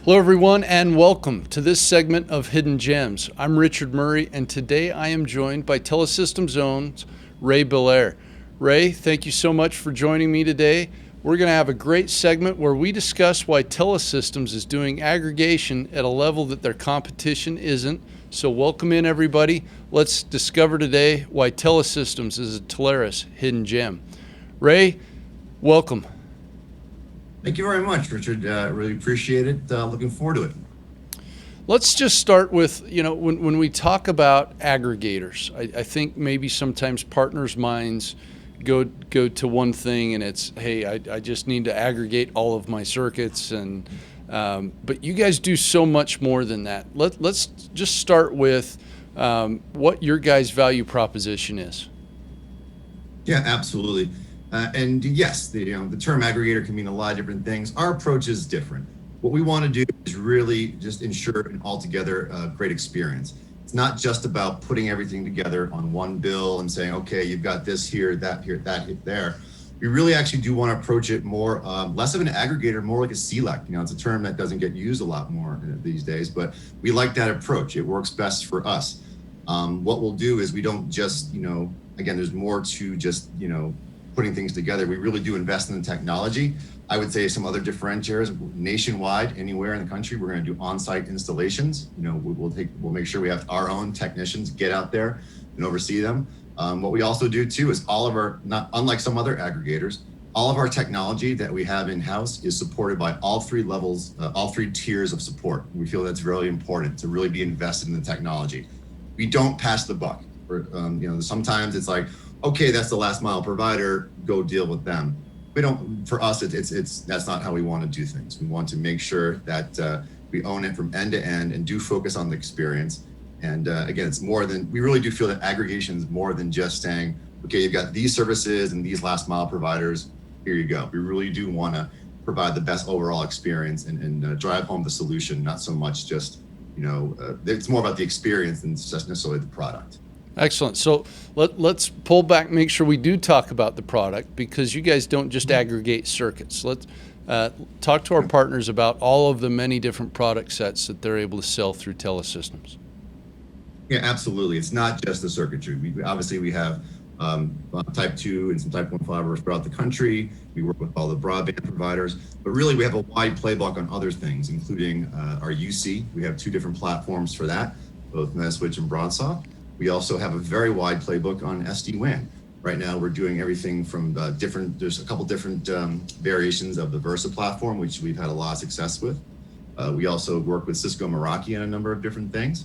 Hello, everyone, and welcome to this segment of Hidden Gems. I'm Richard Murray, and today I am joined by Telesystem Zone's Ray Belair. Ray, thank you so much for joining me today. We're going to have a great segment where we discuss why Telesystems is doing aggregation at a level that their competition isn't. So welcome in, everybody. Let's discover today why Telesystems is a Telarus hidden gem. Ray, welcome. Thank you very much, Richard. Really appreciate it. Looking forward to it. Let's just start with, when we talk about aggregators, I think maybe sometimes partners' minds go to one thing, and it's, hey, I just need to aggregate all of my circuits, but you guys do so much more than that. Let's just start with what your guys' value proposition is. Yeah, absolutely. And yes, the term aggregator can mean a lot of different things. Our approach is different. What we want to do is really just ensure an altogether great experience. It's not just about putting everything together on one bill and saying, okay, you've got this here, that here, that there. We really actually do want to approach it more, less of an aggregator, more like a CLEC. It's a term that doesn't get used a lot more these days, but we like that approach. It works best for us. What we'll do is we don't just, again, there's more to just, putting things together. We really do invest in the technology. I would say some other differentiators nationwide, anywhere in the country, we're going to do on-site installations. We'll make sure we have our own technicians get out there and oversee them. What we also do too is all of our, not unlike some other aggregators, all of our technology that we have in-house is supported by all three levels, all three tiers of support. We feel that's really important to really be invested in the technology. We don't pass the buck. Sometimes it's like, okay, that's the last mile provider, go deal with them. We don't, for us, that's not how we want to do things. We want to make sure that we own it from end to end and do focus on the experience. And again, it's more than, we really do feel that aggregation is more than just saying, okay, you've got these services and these last mile providers, here you go. We really do want to provide the best overall experience and drive home the solution, not so much just, it's more about the experience than just necessarily the product. Excellent. So let's pull back, make sure we do talk about the product, because you guys don't just aggregate circuits. Let's talk to our partners about all of the many different product sets that they're able to sell through Telesystems. Yeah, absolutely. It's not just the circuitry. We have type 2 and some type 1 fibers throughout the country. We work with all the broadband providers, but really we have a wide playbook on other things, including our UC. We have two different platforms for that, both Metaswitch and BroadSoft. We also have a very wide playbook on SD-WAN. Right now, we're doing everything from there's a couple different variations of the Versa platform, which we've had a lot of success with. We also work with Cisco Meraki on a number of different things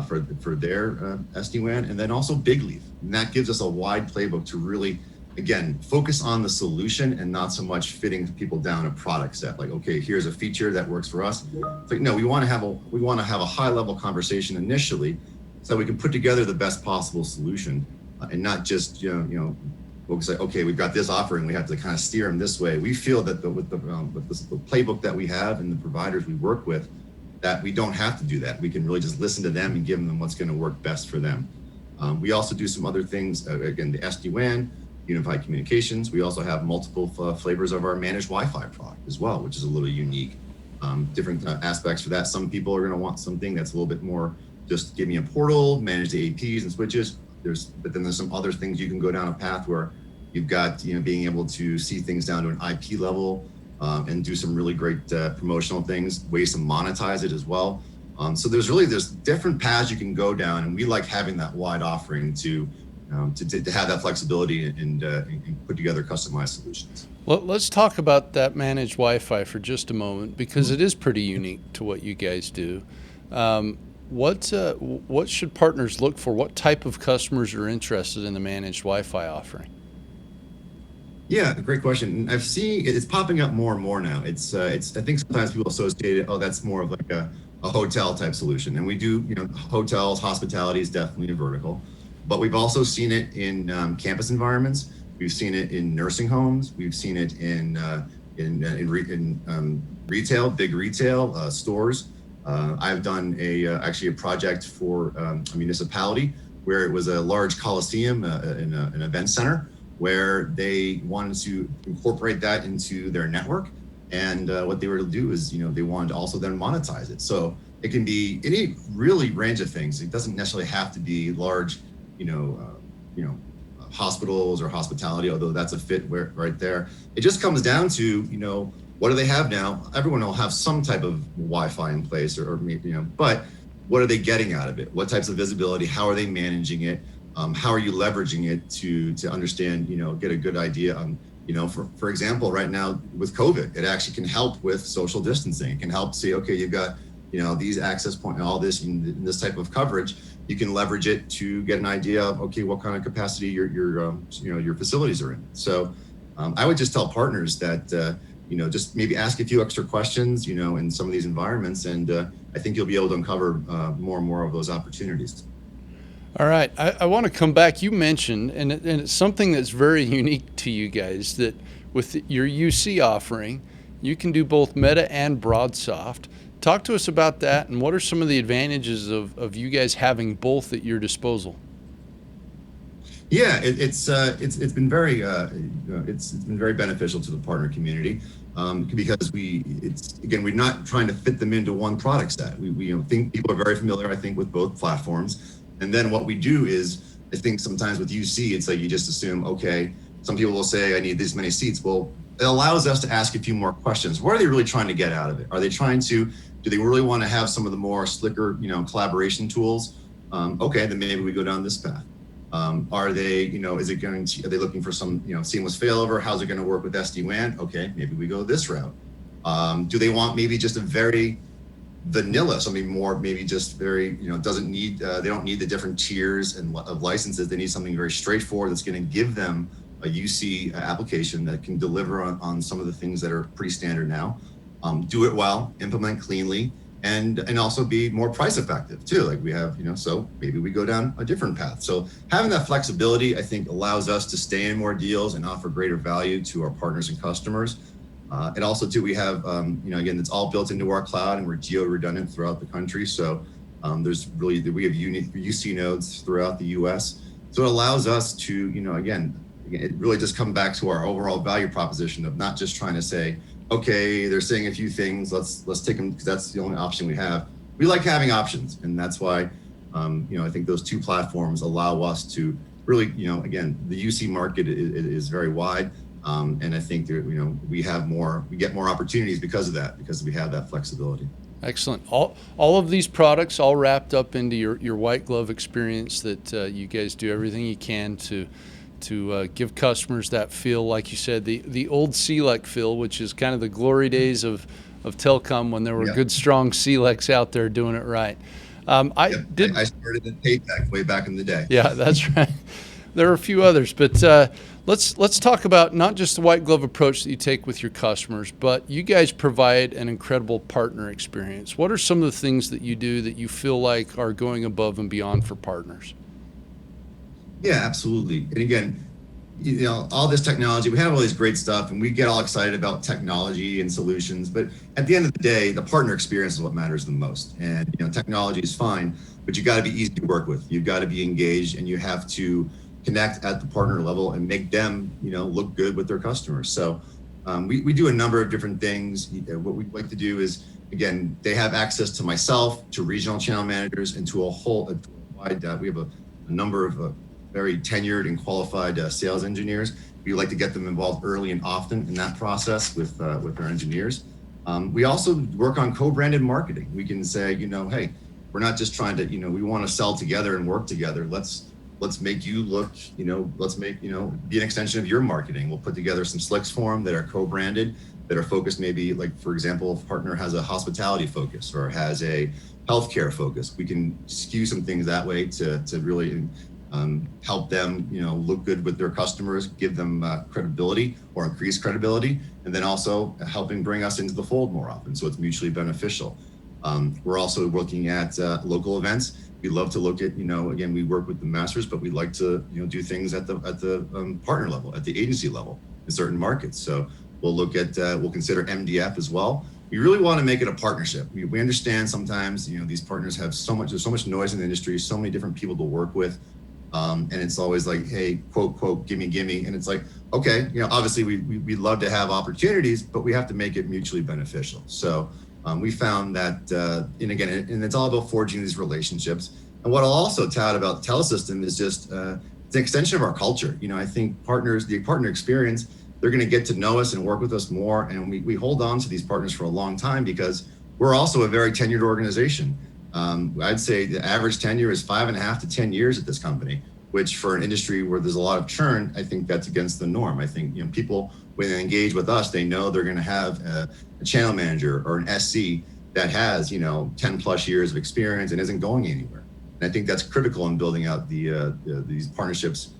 for their SD-WAN, and then also Big Leaf. And that gives us a wide playbook to really, again, focus on the solution and not so much fitting people down a product set. Like, okay, here's a feature that works for us. It's like, no, we want to have a high level conversation initially, so we can put together the best possible solution and not just, folks say, okay, we've got this offering, we have to kind of steer them this way. We feel that with the playbook that we have and the providers we work with, that we don't have to do that. We can really just listen to them and give them what's going to work best for them. We also do some other things, again, the SD-WAN, unified communications. We also have multiple flavors of our managed Wi-Fi product as well, which is a little unique. Different aspects for that. Some people are going to want something that's a little bit more just give me a portal, manage the APs and switches. But then there's some other things you can go down a path where you've got, being able to see things down to an IP level and do some really great promotional things, ways to monetize it as well. So there's different paths you can go down, and we like having that wide offering to have that flexibility and put together customized solutions. Well, let's talk about that managed Wi-Fi for just a moment, because it is pretty unique to what you guys do. What should partners look for? What type of customers are interested in the managed Wi-Fi offering? Yeah, great question. I've seen it's popping up more and more now. I think sometimes people associate it, oh, that's more of like a hotel type solution. And we do, hotels, hospitality is definitely a vertical, but we've also seen it in campus environments. We've seen it in nursing homes. We've seen it in retail, big retail stores. I've done actually a project for a municipality where it was a large coliseum in an event center where they wanted to incorporate that into their network. And what they were to do is, they wanted to also then monetize it. So it can be any really range of things. It doesn't necessarily have to be large, hospitals or hospitality, although that's a fit right there. It just comes down to, what do they have now? Everyone will have some type of Wi-Fi in place, or but what are they getting out of it? What types of visibility? How are they managing it? How are you leveraging it to understand, get a good idea on, for example, right now with COVID, it actually can help with social distancing. It can help see, okay, you've got, these access point and all this in this type of coverage. You can leverage it to get an idea of, okay, what kind of capacity your facilities are in. So I would just tell partners that, just maybe ask a few extra questions, in some of these environments, and I think you'll be able to uncover more and more of those opportunities. All right, I want to come back. You mentioned, and it's something that's very unique to you guys, that with your UC offering, you can do both Meta and BroadSoft. Talk to us about that, and what are some of the advantages of you guys having both at your disposal? Yeah, it's been very it's been very beneficial to the partner community, because we're not trying to fit them into one product set. We think people are very familiar, I think, with both platforms, and then what we do is, I think sometimes with UC, it's like you just assume, okay, some people will say I need this many seats. Well, it allows us to ask a few more questions. What are they really trying to get out of it? Are they trying to, do they really want to have some of the more slicker, collaboration tools? Okay, then maybe we go down this path. Are they, are they looking for some, seamless failover? How's it going to work with SD-WAN? Okay, maybe we go this route. Do they want maybe just a very vanilla, something more, maybe just very, doesn't need, they don't need the different tiers of licenses. They need something very straightforward that's going to give them a UC application that can deliver on some of the things that are pretty standard now. Do it well, implement cleanly, and also be more price effective too. Like we have, so maybe we go down a different path. So having that flexibility, I think, allows us to stay in more deals and offer greater value to our partners and customers. And also too, we have, again, it's all built into our cloud, and we're geo redundant throughout the country. So there's really, we have UC nodes throughout the US. So it allows us to, again, it really just comes back to our overall value proposition of not just trying to say, okay, they're saying a few things, let's take them because that's the only option we have. We like having options, and that's why, I think those two platforms allow us to really, again, the UC market is very wide, and I think that, we get more opportunities because of that, because we have that flexibility. Excellent. All of these products all wrapped up into your white glove experience that you guys do everything you can to give customers that feel, like you said, the old CLEC feel, which is kind of the glory days of telecom when there were good, strong CLECs out there doing it right. I started in PayTech way back in the day. Yeah, that's right. There are a few others, but let's talk about not just the white glove approach that you take with your customers, but you guys provide an incredible partner experience. What are some of the things that you do that you feel like are going above and beyond for partners? Yeah, absolutely. And again, all this technology, we have all this great stuff, and we get all excited about technology and solutions. But at the end of the day, the partner experience is what matters the most. And technology is fine, but you got to be easy to work with. You've got to be engaged, and you have to connect at the partner level and make them, look good with their customers. So we do a number of different things. What we like to do is, again, they have access to myself, to regional channel managers, and to a wide. We have a number of very tenured and qualified sales engineers. We like to get them involved early and often in that process with our engineers. We also work on co-branded marketing. We can say, hey, we're not just trying to, we want to sell together and work together. Let's make you look, let's make, be an extension of your marketing. We'll put together some slicks for them that are co-branded, that are focused, maybe like, for example, if a partner has a hospitality focus or has a healthcare focus, we can skew some things that way to really help them, look good with their customers, give them credibility or increase credibility, and then also helping bring us into the fold more often. So it's mutually beneficial. We're also looking at local events. We love to look at, again, we work with the masters, but we like to, do things at the partner level, at the agency level in certain markets. So we'll look at, we'll consider MDF as well. We really want to make it a partnership. We understand sometimes, these partners have there's so much noise in the industry, so many different people to work with. And it's always like, hey, quote, quote, gimme, gimme. And it's like, okay, obviously we'd love to have opportunities, but we have to make it mutually beneficial. So we found that, and again, and it's all about forging these relationships. And what I'll also tout about Telesystem is just it's an extension of our culture. I think the partner experience, they're going to get to know us and work with us more. And we hold on to these partners for a long time because we're also a very tenured organization. I'd say the average tenure is 5.5 to 10 years at this company, which for an industry where there's a lot of churn, I think that's against the norm. I think people, when they engage with us, they know they're going to have a channel manager or an SC that has 10 plus years of experience and isn't going anywhere. And I think that's critical in building out these partnerships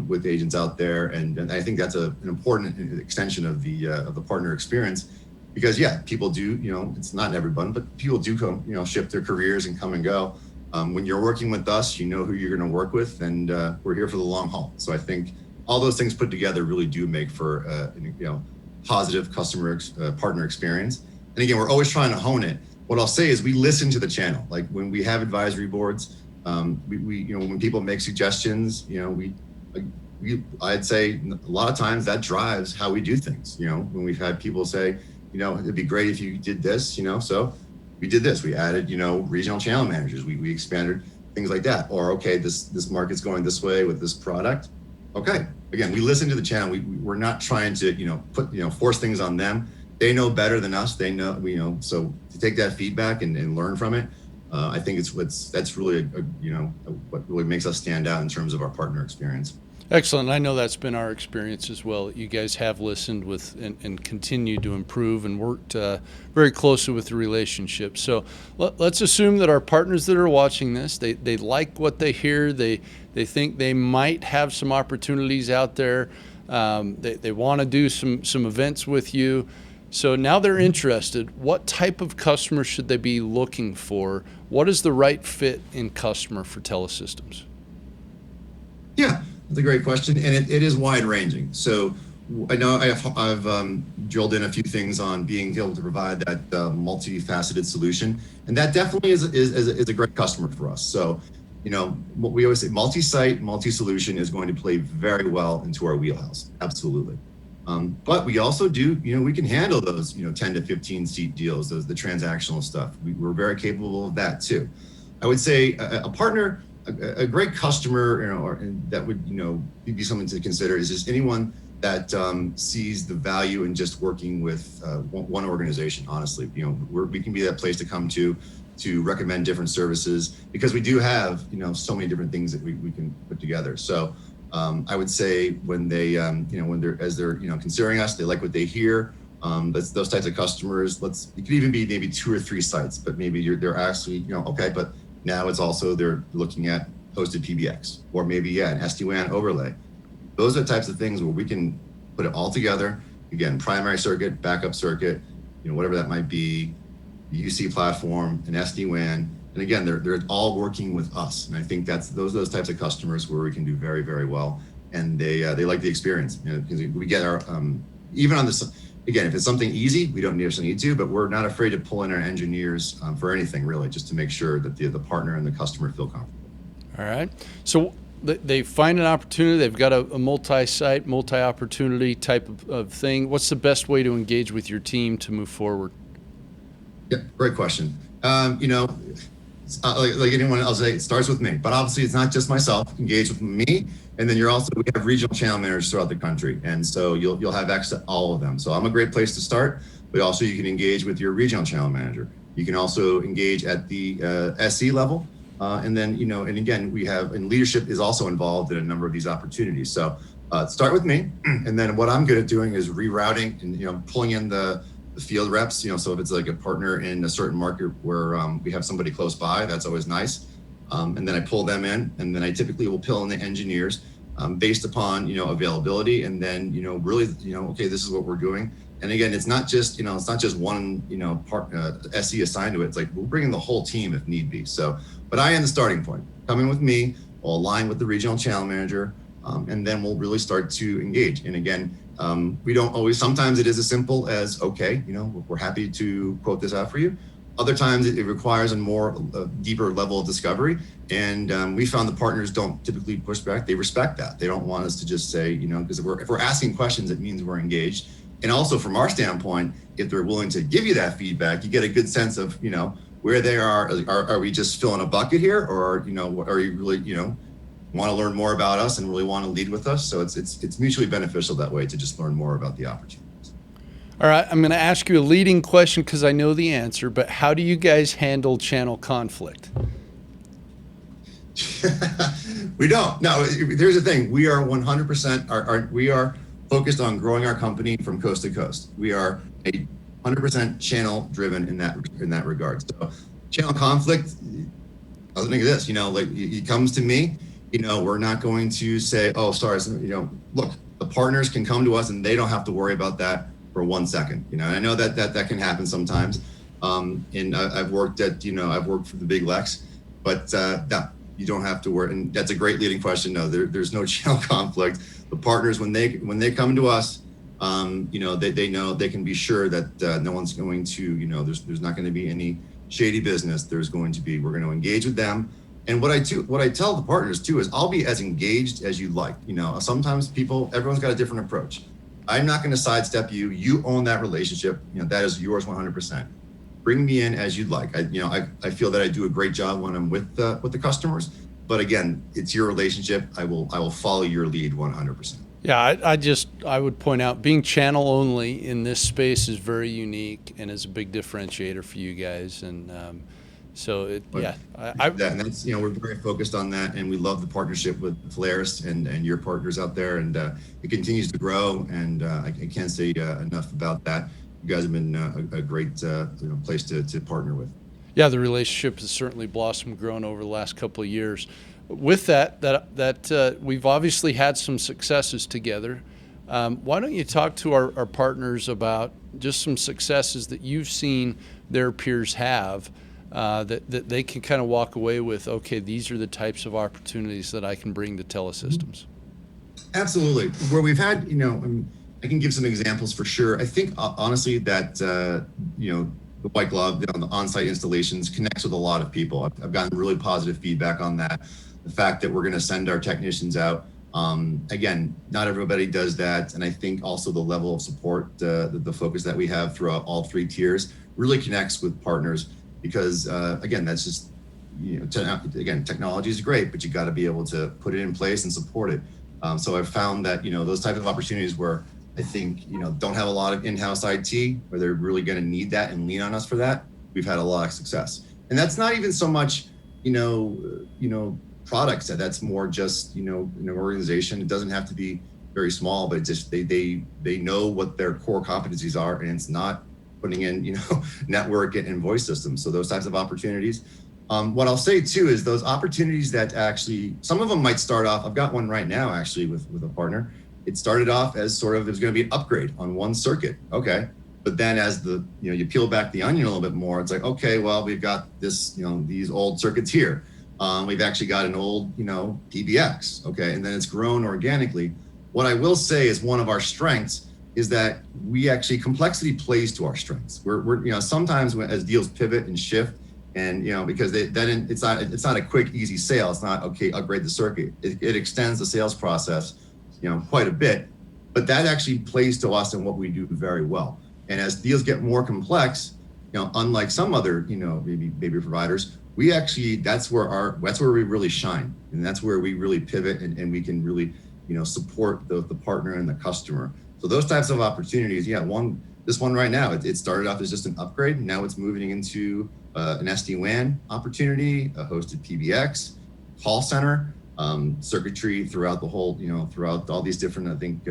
with agents out there. And I think that's an important extension of the partner experience. Because people do, it's not everyone, but people do come, shift their careers and come and go. When you're working with us, you know who you're going to work with, and we're here for the long haul. So I think all those things put together really do make for positive customer partner experience. And again, we're always trying to hone it. What I'll say is we listen to the channel. Like when we have advisory boards, when people make suggestions, I'd say a lot of times that drives how we do things. When we've had people say, it'd be great if you did this, so we did this. We added, regional channel managers. We expanded things like that. Or, okay, this market's going this way with this product. Okay, again, we listen to the channel. We're not trying to, force things on them. They know better than us. They know, so to take that feedback and learn from it, I think that's really, what really makes us stand out in terms of our partner experience. Excellent. I know that's been our experience as well. You guys have listened with and continue to improve and worked very closely with the relationship. So let's assume that our partners that are watching this, they like what they hear. They think they might have some opportunities out there. They want to do some events with you. So now they're interested. What type of customer should they be looking for? What is the right fit in customer for Telesystems? Yeah. That's a great question, and it is wide ranging. So I know I've drilled in a few things on being able to provide that multifaceted solution, and that definitely is a great customer for us. So, what we always say, multi-site, multi-solution is going to play very well into our wheelhouse. Absolutely. But we also do, we can handle those, 10 to 15 seat deals, the transactional stuff. We're very capable of that too. I would say a partner. A great customer, or that would, be something to consider is just anyone that sees the value in just working with one organization. Honestly, we can be that place to come to recommend different services because we do have, so many different things that we can put together. So I would say when they, when they're considering us, they like what they hear. Those types of customers. It could even be maybe 2 or 3 sites, but maybe they're actually, okay, but now it's also they're looking at hosted PBX or maybe an SD-WAN overlay. Those are the types of things where we can put it all together. Again, primary circuit, backup circuit, whatever that might be, UC platform, an SD-WAN, and again, they're all working with us. And I think that's those types of customers where we can do very, very well, and they like the experience. Because we get our even on this. Again, if it's something easy, we don't necessarily need to, but we're not afraid to pull in our engineers for anything really, just to make sure that the partner and the customer feel comfortable. All right. So they find an opportunity. They've got a multi-site, multi-opportunity type of thing. What's the best way to engage with your team to move forward? Yeah, great question. Like anyone else, it starts with me, but obviously it's not just myself. Engage with me, and then we have regional channel managers throughout the country, and so you'll have access to all of them. So I'm a great place to start, but also you can engage with your regional channel manager. You can also engage at the SC level, and then and again and leadership is also involved in a number of these opportunities. So start with me, and then what I'm good at doing is rerouting and pulling in the field reps, so if it's like a partner in a certain market where we have somebody close by, that's always nice. And then I pull them in, and then I typically will pull in the engineers based upon, availability. And then, really, okay, this is what we're doing. And again, it's not just one, SE assigned to it. It's like, we'll bring in the whole team if need be. So, but I am the starting point. Come in with me, we'll align with the regional channel manager, and then we'll really start to engage. And again, we don't always, sometimes it is as simple as, okay, we're happy to quote this out for you. Other times it requires a deeper level of discovery. And we found the partners don't typically push back. They respect that. They don't want us to just say, because if we're asking questions, it means we're engaged. And also from our standpoint, if they're willing to give you that feedback, you get a good sense of, where they are. Are we just filling a bucket here? Or, are you really, want to learn more about us and really want to lead with us? So it's mutually beneficial that way to just learn more about the opportunities. All right, I'm going to ask you a leading question because I know the answer, but how do you guys handle channel conflict? We don't. No, here's the thing. We are 100%, we are focused on growing our company from coast to coast. We are 100% channel driven in that regard. So channel conflict doesn't exist. Like he comes to me, we're not going to say, oh, sorry, look, the partners can come to us and they don't have to worry about that for 1 second. And I know that can happen sometimes. And I've worked for the big Lex, but no, you don't have to worry. And that's a great leading question. No, there's no channel conflict. The partners, when they come to us, they know they can be sure that no one's going to, there's not going to be any shady business. We're going to engage with them. And what I tell the partners too is I'll be as engaged as you'd like. Sometimes everyone's got a different approach. I'm not going to sidestep you. You own that relationship. That is yours 100%. Bring me in as you'd like. I feel that I do a great job when I'm with the customers. But again, it's your relationship. I will follow your lead 100%. Yeah, I would point out being channel only in this space is very unique and is a big differentiator for you guys. And and that's we're very focused on that, and we love the partnership with Telarus and your partners out there, and it continues to grow. And I can't say enough about that. You guys have been a great place to partner with. Yeah, the relationship has certainly blossomed, grown over the last couple of years. With that we've obviously had some successes together. Why don't you talk to our partners about just some successes that you've seen their peers have that they can kind of walk away with, okay, these are the types of opportunities that I can bring to Telesystems. Absolutely. Where we've had, I can give some examples for sure. I think honestly that, the white glove, the on-site installations connects with a lot of people. I've gotten really positive feedback on that. The fact that we're going to send our technicians out. Again, not everybody does that. And I think also the level of support, the focus that we have throughout all 3 tiers really connects with partners because, again, that's just, technology is great, but you got to be able to put it in place and support it. So I've found that, those types of opportunities where I think, don't have a lot of in-house IT, where they're really going to need that and lean on us for that, we've had a lot of success. And that's not even so much, products. That's more just, an organization. It doesn't have to be very small, but just they know what their core competencies are, and it's not putting in, network and voice systems. So those types of opportunities. What I'll say too is those opportunities that actually, some of them might start off. I've got one right now actually with a partner. It started off as sort of there's going to be an upgrade on one circuit. Okay. But then as you peel back the onion a little bit more, it's like, okay, well, we've got this, these old circuits here. We've actually got an old, PBX. Okay. And then it's grown organically. What I will say is one of our strengths is that we actually, complexity plays to our strengths. We're sometimes as deals pivot and shift, and because then it's not a quick, easy sale. It's not, okay, upgrade the circuit. It extends the sales process, quite a bit, but that actually plays to us and what we do very well. And as deals get more complex, unlike some other, maybe providers, we actually, that's where we really shine. And that's where we really pivot and we can really, support the partner and the customer. So those types of opportunities, this one right now, it started off as just an upgrade. Now it's moving into an SD-WAN opportunity, a hosted PBX, call center, circuitry throughout the whole, throughout all these different, I think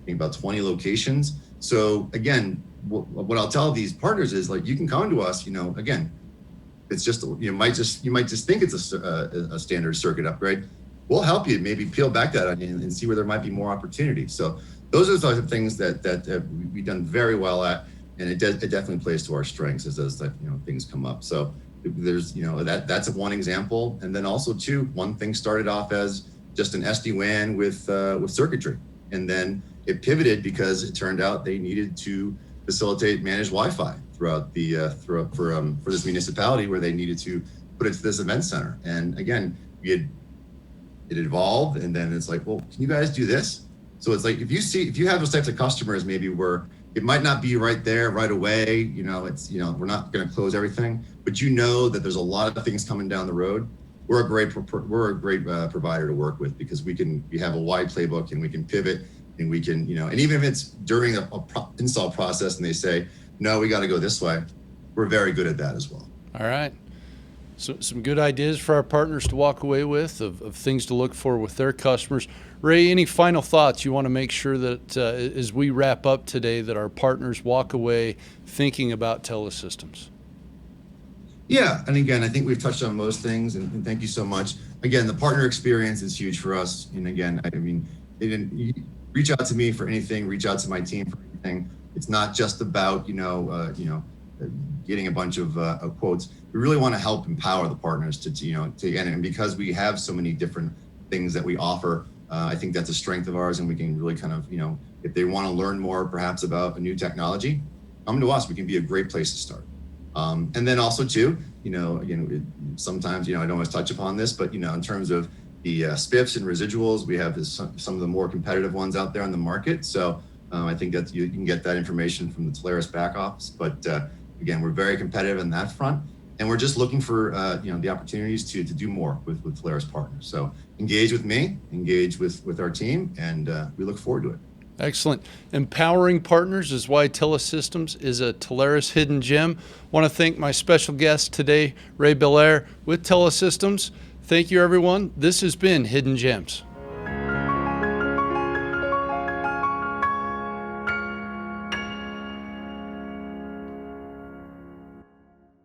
about 20 locations. So again, what I'll tell these partners is like, you can come to us, again, it's just, you might just think it's a standard circuit upgrade. We'll help you maybe peel back that onion and see where there might be more opportunities. So those are the types of things that we've done very well at, and it definitely plays to our strengths as those things come up. So there's that's one example, and then also too, one thing started off as just an SD-WAN with circuitry, and then it pivoted because it turned out they needed to facilitate managed Wi-Fi throughout the for this municipality where they needed to put it to this event center. And again, it evolved, and then it's like, well, can you guys do this? So it's like, if you have those types of customers, maybe where it might not be right there right away, we're not going to close everything, but that there's a lot of things coming down the road. We're a great provider to work with, because we have a wide playbook, and we can pivot, and we can, and even if it's during a install process and they say, no, we got to go this way, we're very good at that as well. All right. So some good ideas for our partners to walk away with, of things to look for with their customers. Ray, any final thoughts you want to make sure that as we wrap up today, that our partners walk away thinking about Telesystems? Yeah, and again, I think we've touched on most things, and thank you so much. Again, the partner experience is huge for us. And again, you reach out to me for anything, reach out to my team for anything. It's not just about, getting a bunch of quotes. We really want to help empower the partners and because we have so many different things that we offer, I think that's a strength of ours, and we can really kind of, if they want to learn more perhaps about a new technology, come to us. We can be a great place to start. And then also too, sometimes, I don't always touch upon this, but, in terms of the spiffs and residuals, we have some of the more competitive ones out there on the market. So I think that you can get that information from the Telarus back office. But again, we're very competitive in that front, and we're just looking for the opportunities to do more with Telarus partners. So engage with me, engage with our team, and we look forward to it. Excellent. Empowering partners is why Telesystems is a Telarus hidden gem. Want to thank my special guest today, Ray Belair with Telesystems. Thank you, everyone. This has been Hidden Gems.